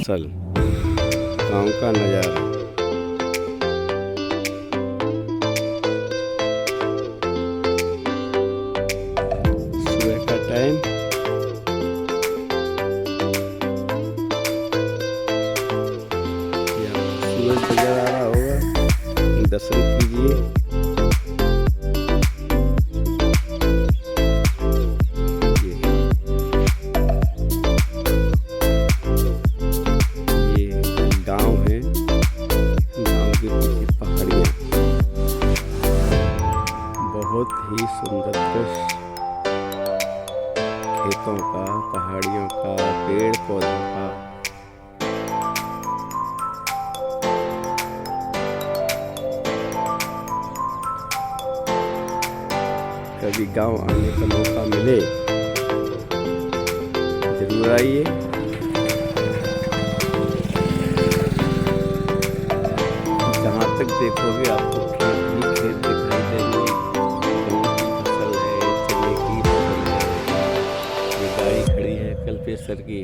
फसल, गांव का नज़ारा। सुबह का टाइम, सूरज नजर आ रहा होगा, दर्शन कीजिए। गांव है, गांव के पीछे पहाड़ियाँ, बहुत ही सुंदर दृश्य, खेतों का, पहाड़ियों का, पेड़ पौधों का। कभी गांव आने का मौका मिले जरूर आइए। जहाँ तक देखोगे आपको खेत ही खेत दिखाई देंगे। गेहूं की फसल है, चने की फसल है, ये गाड़ी खड़ी है कल्पेसर की।